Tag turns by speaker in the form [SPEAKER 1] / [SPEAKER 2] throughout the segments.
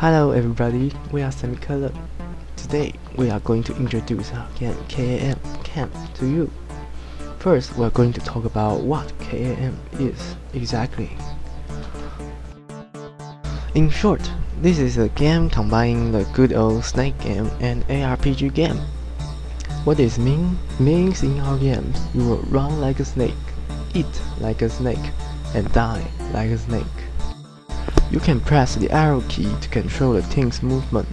[SPEAKER 1] Hello everybody, we are Semicolor. Today we are going to introduce our game KAM to you. First, we are going to talk about what KAM is exactly. In short, this is a game combining the good old snake game and ARPG game. What this means in our games, you will run like a snake, eat like a snake, and die like a snake. You can press the arrow key to control the team's movement.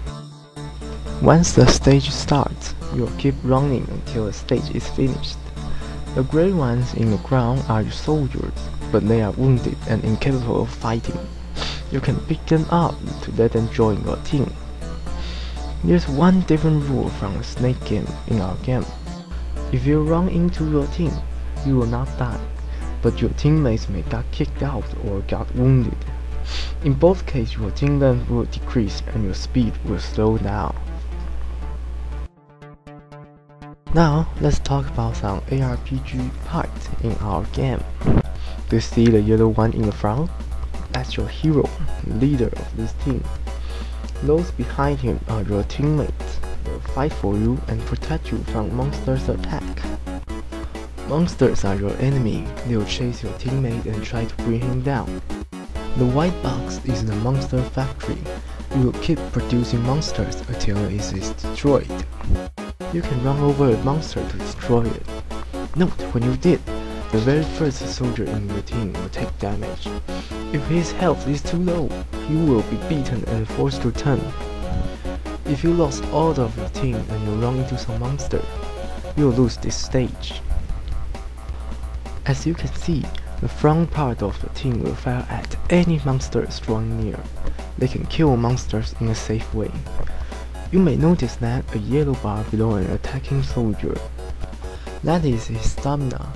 [SPEAKER 1] Once the stage starts, you will keep running until the stage is finished. The grey ones in the ground are your soldiers, but they are wounded and incapable of fighting. You can pick them up to let them join your team. There's one different rule from the snake game in our game. If you run into your team, you will not die, but your teammates may get kicked out or get wounded. In both cases, your team length will decrease and your speed will slow down. Now, let's talk about some ARPG parts in our game. Do you see the yellow one in the front? That's your hero, leader of this team. Those behind him are your teammates. They will fight for you and protect you from monsters' attack. Monsters are your enemy. They will chase your teammate and try to bring him down. The white box is the monster factory. You will keep producing monsters until it is destroyed. You can run over a monster to destroy it. Note, when you did, the very first soldier in your team will take damage. If his health is too low, he will be beaten and forced to turn. If you lost all of your team and you run into some monster, you will lose this stage. As you can see, the front part of the team will fire at any monsters drawing near. They can kill monsters in a safe way. You may notice that a yellow bar below an attacking soldier. That is his stamina.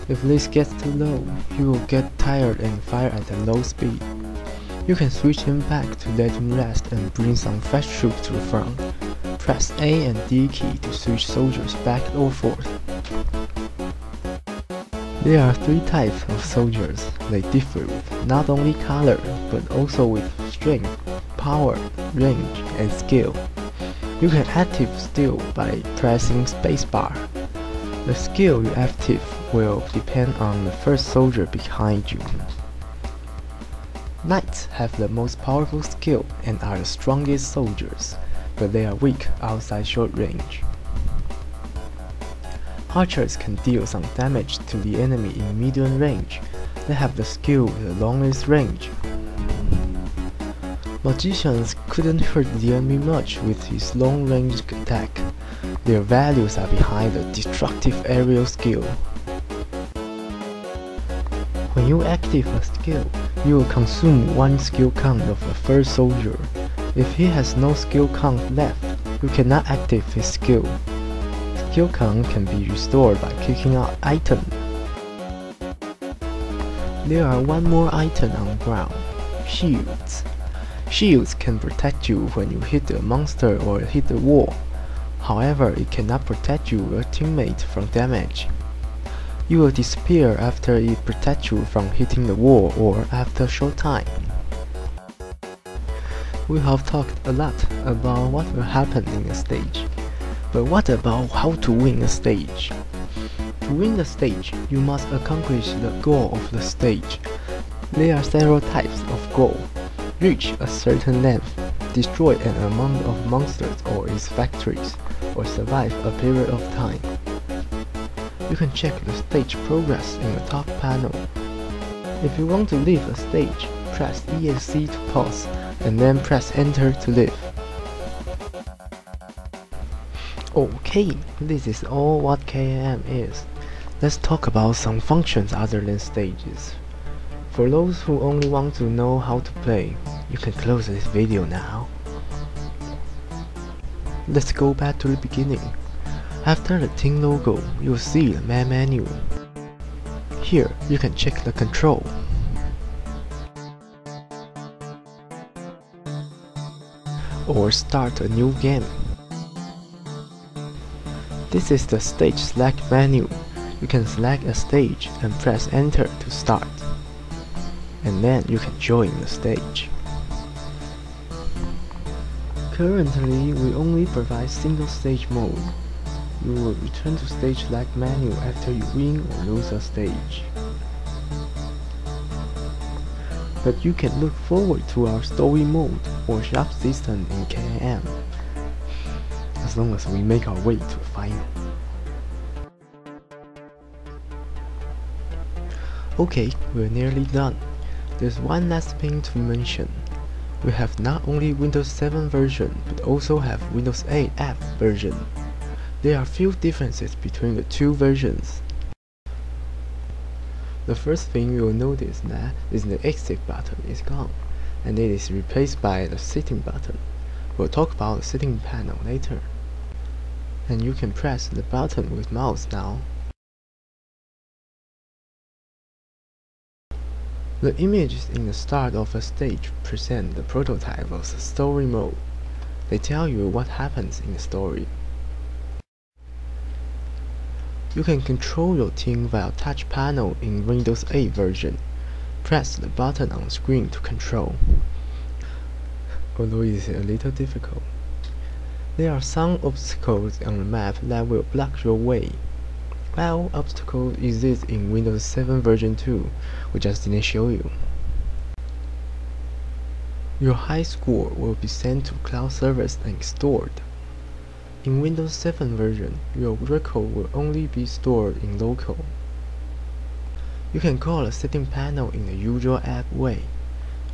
[SPEAKER 1] If this gets too low, he will get tired and fire at a low speed. You can switch him back to let him rest and bring some fresh troops to the front. Press A and D key to switch soldiers back or forth. There are three types of soldiers. They differ with not only color, but also with strength, power, range, and skill. You can active skill by pressing spacebar. The skill you active will depend on the first soldier behind you. Knights have the most powerful skill and are the strongest soldiers, but they are weak outside short range. Archers can deal some damage to the enemy in medium range. They have the skill with the longest range. Magicians couldn't hurt the enemy much with his long-range attack. Their values are behind the destructive aerial skill. When you activate a skill, you will consume one skill count of the first soldier. If he has no skill count left, you cannot activate his skill. Skill count can be restored by picking up item. There are one more item on the ground, shields. Shields can protect you when you hit a monster or hit a wall. However, it cannot protect you or teammate from damage. You will disappear after it protects you from hitting the wall or after a short time. We have talked a lot about what will happen in a stage. But what about how to win a stage? To win the stage, you must accomplish the goal of the stage. There are several types of goal. Reach a certain length, destroy an amount of monsters or its factories, or survive a period of time. You can check the stage progress in the top panel. If you want to leave a stage, press ESC to pause, and then press Enter to leave. Okay, this is all what KAM is. Let's talk about some functions other than stages. For those who only want to know how to play, you can close this video now. Let's go back to the beginning. After the team logo, you'll see the main menu. Here, you can check the control. Or start a new game. This is the stage select menu. You can select a stage and press enter to start. And then you can join the stage. Currently, we only provide single stage mode. You will return to stage select menu after you win or lose a stage. But you can look forward to our story mode or shop system in KAM, as long as we make our way to the final. Okay, we're nearly done. There's one last thing to mention. We have not only Windows 7 version, but also have Windows 8 app version. There are few differences between the two versions. The first thing you will notice that is the exit button is gone, and it is replaced by the setting button. We'll talk about the setting panel later. And you can press the button with mouse now. The images in the start of a stage present the prototype of the story mode. They tell you what happens in the story. You can control your team via touch panel in Windows 8 version. Press the button on screen to control, although it is a little difficult. There are some obstacles on the map that will block your way. Well, obstacles exist in Windows 7 version 2, we just didn't show you. Your high score will be sent to cloud servers and stored. In Windows 7 version, your record will only be stored in local. You can call the setting panel in the usual app way.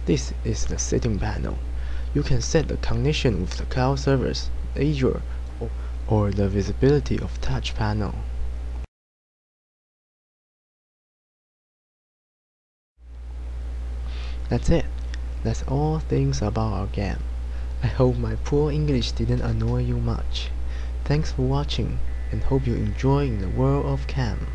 [SPEAKER 1] This is the setting panel. You can set the connection with the cloud servers, Azure, or the visibility of touch panel. That's it. That's all things about our game. I hope my poor English didn't annoy you much. Thanks for watching, and hope you enjoy in the world of KAM.